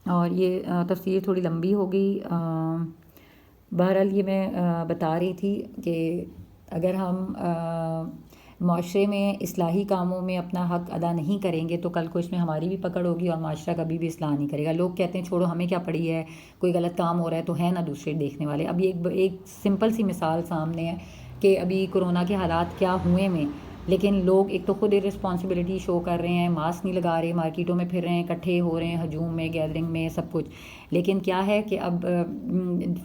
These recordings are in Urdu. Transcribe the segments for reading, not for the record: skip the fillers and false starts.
اور یہ تفسیر تھوڑی لمبی ہو گئی. بہرحال یہ میں بتا رہی تھی کہ اگر ہم معاشرے میں اصلاحی کاموں میں اپنا حق ادا نہیں کریں گے تو کل کو اس میں ہماری بھی پکڑ ہوگی اور معاشرہ کبھی بھی اصلاح نہیں کرے گا. لوگ کہتے ہیں چھوڑو ہمیں کیا پڑی ہے, کوئی غلط کام ہو رہا ہے تو ہے نا دوسرے دیکھنے والے. اب ایک سمپل سی مثال سامنے ہے کہ ابھی کورونا کے حالات کیا ہوئے میں, لیکن لوگ ایک تو خود رسپانسبلٹی شو کر رہے ہیں, ماسک نہیں لگا رہے, مارکیٹوں میں پھر رہے ہیں, اکٹھے ہو رہے ہیں, ہجوم میں, گیدرنگ میں, سب کچھ. لیکن کیا ہے کہ اب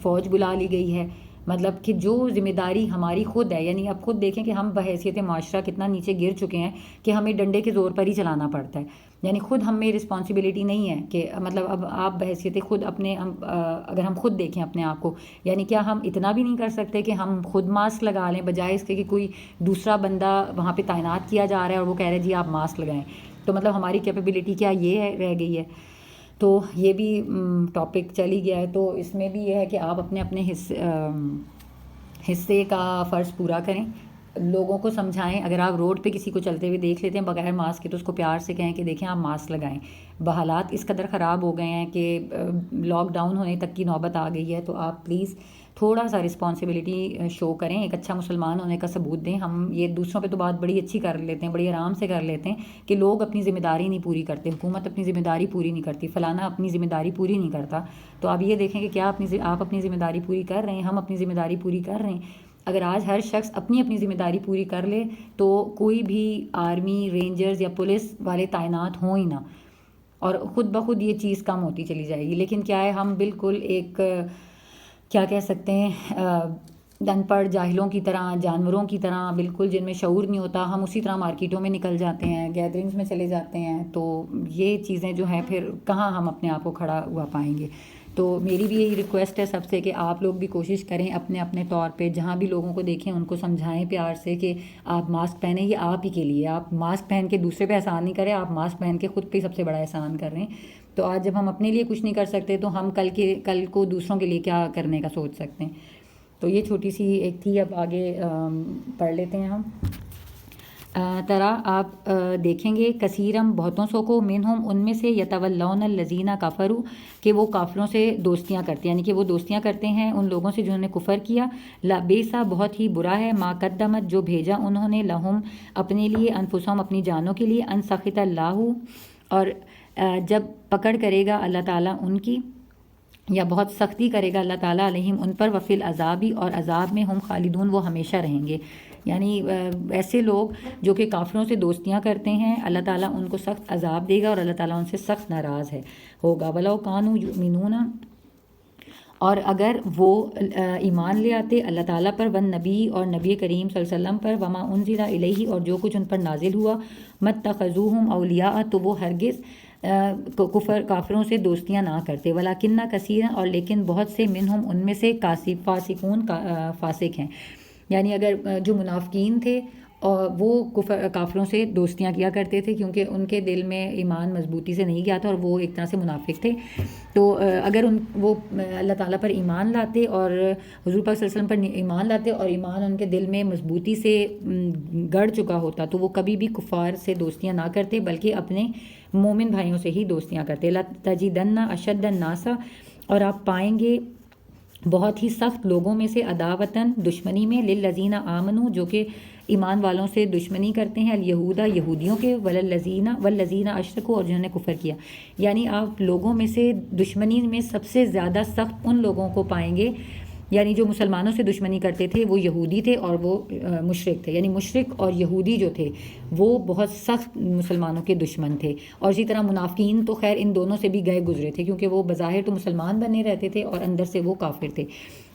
فوج بلا لی گئی ہے, مطلب کہ جو ذمہ داری ہماری خود ہے, یعنی اب خود دیکھیں کہ ہم بحیثیت معاشرہ کتنا نیچے گر چکے ہیں کہ ہمیں ڈنڈے کے زور پر ہی چلانا پڑتا ہے. یعنی خود ہم میں رسپانسبلٹی نہیں ہے کہ مطلب اب آپ بحیثیت خود اپنے اگر ہم خود دیکھیں اپنے آپ کو, یعنی کیا ہم اتنا بھی نہیں کر سکتے کہ ہم خود ماسک لگا لیں بجائے اس کے کہ کوئی دوسرا بندہ وہاں پہ تعینات کیا جا رہا ہے اور وہ کہہ رہے ہیں جی آپ ماسک لگائیں. تو مطلب ہماری کیپیبلٹی کیا یہ رہ گئی ہے. تو یہ بھی ٹاپک چلی گیا ہے. تو اس میں بھی یہ ہے کہ آپ اپنے اپنے حصے کا فرض پورا کریں, لوگوں کو سمجھائیں. اگر آپ روڈ پہ کسی کو چلتے ہوئے دیکھ لیتے ہیں بغیر ماسک کے تو اس کو پیار سے کہیں کہ دیکھیں آپ ماسک لگائیں. حالات اس قدر خراب ہو گئے ہیں کہ لاک ڈاؤن ہونے تک کی نوبت آ گئی ہے. تو آپ پلیز تھوڑا سا رسپانسبلٹی شو کریں, ایک اچھا مسلمان ہونے کا ثبوت دیں. ہم یہ دوسروں پہ تو بات بڑی اچھی کر لیتے ہیں, بڑی آرام سے کر لیتے ہیں کہ لوگ اپنی ذمہ داری نہیں پوری کرتے, حکومت اپنی ذمہ داری پوری نہیں کرتی, فلانا اپنی ذمہ داری پوری نہیں کرتا. تو آپ یہ دیکھیں کہ کیا آپ اپنی ذمہ داری پوری کر رہے ہیں, ہم اپنی ذمہ داری پوری کر رہے ہیں. اگر آج ہر شخص اپنی ذمہ داری پوری کر لے تو کوئی بھی آرمی, رینجرز یا پولیس والے تعینات ہوں ہی نہ, اور خود بخود یہ چیز کم ہوتی چلی جائے گی. لیکن کیا ہے, ہم بالکل ایک کیا کہہ سکتے ہیں ان پڑھ جاہلوں کی طرح, جانوروں کی طرح, بالکل جن میں شعور نہیں ہوتا, ہم اسی طرح مارکیٹوں میں نکل جاتے ہیں, گیدرنگز میں چلے جاتے ہیں. تو یہ چیزیں جو ہیں پھر کہاں ہم اپنے آپ کو کھڑا ہوا پائیں گے. تو میری بھی یہی ریکویسٹ ہے سب سے کہ آپ لوگ بھی کوشش کریں اپنے اپنے طور پہ, جہاں بھی لوگوں کو دیکھیں ان کو سمجھائیں پیار سے کہ آپ ماسک پہنیں, یہ آپ ہی کے لیے. آپ ماسک پہن کے دوسرے پہ احسان نہیں کریں, آپ ماسک پہن کے خود پہ سب سے بڑا احسان کر رہے ہیں. تو آج جب ہم اپنے لیے کچھ نہیں کر سکتے تو ہم کل کو دوسروں کے لیے کیا کرنے کا سوچ سکتے ہیں. تو یہ چھوٹی سی ایک تھی. اب آگے پڑھ لیتے ہیں ہم. ترا آپ دیکھیں گے کثیرم بہتوں سو کو, منہم ان میں سے, یتولون الذین کفروا کہ وہ کافروں سے دوستیاں کرتے ہیں, یعنی کہ وہ دوستیاں کرتے ہیں ان لوگوں سے جنہوں نے کفر کیا. لبیسا بہت ہی برا ہے, ما قدمت جو بھیجا انہوں نے, لہم اپنے لیے, انفسہم اپنی جانوں کے لیے, ان سخط اللہ اور جب پکڑ کرے گا اللہ تعالیٰ ان کی, یا بہت سختی کرے گا اللہ تعالیٰ علیہم ان پر, وفی العذابی اور عذاب میں, ہم خالدون وہ ہمیشہ رہیں گے. یعنی ایسے لوگ جو کہ کافروں سے دوستیاں کرتے ہیں اللہ تعالیٰ ان کو سخت عذاب دے گا اور اللہ تعالیٰ ان سے سخت ناراض ہوگا. ولو کانوا یؤمنون اور اگر وہ ایمان لے آتے اللہ تعالیٰ پر, والنبی اور نبی کریم صلی اللہ علیہ وسلم پر, وما انزل الیہ اور جو کچھ ان پر نازل ہوا, متخذوہم اولیاء تو وہ ہرگز کافروں سے دوستیاں نہ کرتے. ولیکن کثیرا اور لیکن بہت سے, منہم ان میں سے, فاسقون فاسق ہیں. یعنی اگر جو منافقین تھے اور وہ کافروں سے دوستیاں کیا کرتے تھے کیونکہ ان کے دل میں ایمان مضبوطی سے نہیں گیا تھا اور وہ ایک طرح سے منافق تھے. تو اگر وہ اللہ تعالیٰ پر ایمان لاتے اور حضور پاک صلی اللہ علیہ وسلم پر ایمان لاتے اور ایمان ان کے دل میں مضبوطی سے گڑ چکا ہوتا تو وہ کبھی بھی کفار سے دوستیاں نہ کرتے بلکہ اپنے مومن بھائیوں سے ہی دوستیاں کرتے. لَتَجِدَنَّ أَشَدَّ النَّاسَ اور آپ پائیں گے بہت ہی سخت لوگوں میں سے, عداوتاً دشمنی میں, للذین آمنوا جو کہ ایمان والوں سے دشمنی کرتے ہیں, الیہودا یہودیوں کے, والذین اشرکوا اور جنہوں نے کفر کیا. یعنی آپ لوگوں میں سے دشمنی میں سب سے زیادہ سخت ان لوگوں کو پائیں گے, یعنی جو مسلمانوں سے دشمنی کرتے تھے وہ یہودی تھے اور وہ مشرک تھے. یعنی مشرک اور یہودی جو تھے وہ بہت سخت مسلمانوں کے دشمن تھے. اور اسی طرح منافقین تو خیر ان دونوں سے بھی گئے گزرے تھے کیونکہ وہ بظاہر تو مسلمان بنے رہتے تھے اور اندر سے وہ کافر تھے.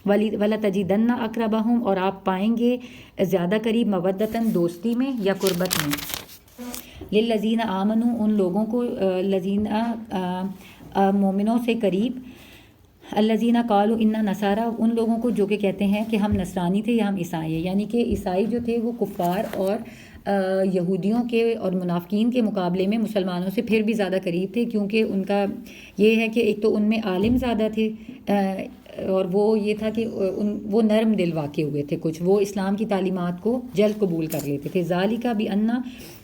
وَلَتَجِدَنَّ أَقْرَبَهُمْ اور آپ پائیں گے زیادہ قریب, مودتاً دوستی میں یا قربت میں, للذین آمنوا ان لوگوں کو, الذین مومنوں سے قریب, الذین قالوا انا نصارى ان لوگوں کو جو کہ کہتے ہیں کہ ہم نصرانی تھے یا ہم عیسائی ہیں. یعنی کہ عیسائی جو تھے وہ کفار اور یہودیوں کے اور منافقین کے مقابلے میں مسلمانوں سے پھر بھی زیادہ قریب تھے کیونکہ ان کا یہ ہے کہ ایک تو ان میں عالم زیادہ تھے اور وہ یہ تھا کہ وہ نرم دل واقع ہوئے تھے, کچھ وہ اسلام کی تعلیمات کو جلد قبول کر لیتے تھے. ذالک بأن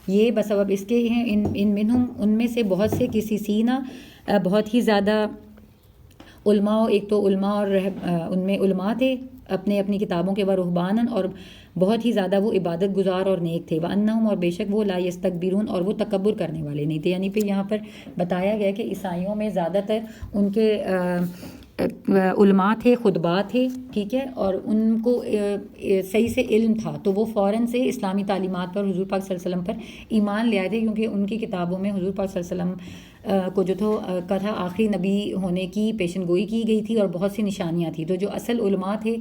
یہ بسبب اس کے ہیں, ان منہم ان میں سے بہت سے, کسی سینہ بہت ہی زیادہ علماء، ایک تو علماء اور ان میں علماء تھے اپنے اپنی کتابوں کے ورہبانن، اور بہت ہی زیادہ وہ عبادت گزار اور نیک تھے، وَأَنَّهُمْ اور بے شک وہ لا يستكبرون اور وہ تکبر کرنے والے نہیں تھے. یعنی پھر یہاں پر بتایا گیا کہ عیسائیوں میں زیادہ تر ان کے علماء تھے، خطباء تھے، ٹھیک ہے، اور ان کو صحیح سے علم تھا، تو وہ فوراً سے اسلامی تعلیمات پر، حضور پاک صلی اللہ علیہ وسلم پر ایمان لے آئے تھے، کیونکہ ان کی کتابوں میں حضور پاک صلی اللہ علیہ وسلم کو جو تھا آخری نبی ہونے کی پیشن گوئی کی گئی تھی، اور بہت سی نشانیاں تھیں. تو جو اصل علماء تھے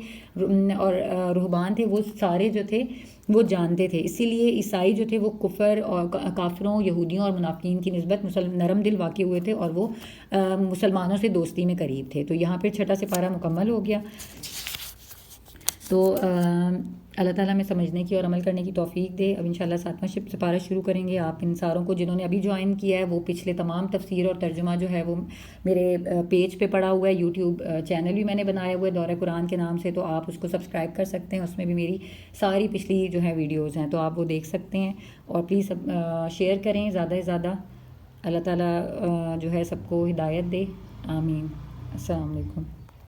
اور رہبان تھے وہ سارے جو تھے وہ جانتے تھے. اسی لیے عیسائی جو تھے وہ کفر اور کافروں، یہودیوں اور منافقین کی نسبت نرم دل واقع ہوئے تھے، اور وہ مسلمانوں سے دوستی میں قریب تھے. تو یہاں پہ چھٹا سپارہ مکمل ہو گیا. تو اللہ تعالیٰ میں سمجھنے کی اور عمل کرنے کی توفیق دے. اب انشاءاللہ 7واں سپارہ شروع کریں گے. آپ ان ساروں کو جنہوں نے ابھی جوائن کیا ہے وہ پچھلے تمام تفسیر اور ترجمہ جو ہے وہ میرے پیج پہ پڑا ہوا ہے. یوٹیوب چینل بھی میں نے بنایا ہوا ہے دورہ قرآن کے نام سے، تو آپ اس کو سبسکرائب کر سکتے ہیں. اس میں بھی میری ساری پچھلی جو ہے ویڈیوز ہیں، تو آپ وہ دیکھ سکتے ہیں. اور پلیز شیئر کریں زیادہ سے زیادہ. اللہ تعالیٰ جو ہے سب کو ہدایت دے. آمین. السلام علیکم.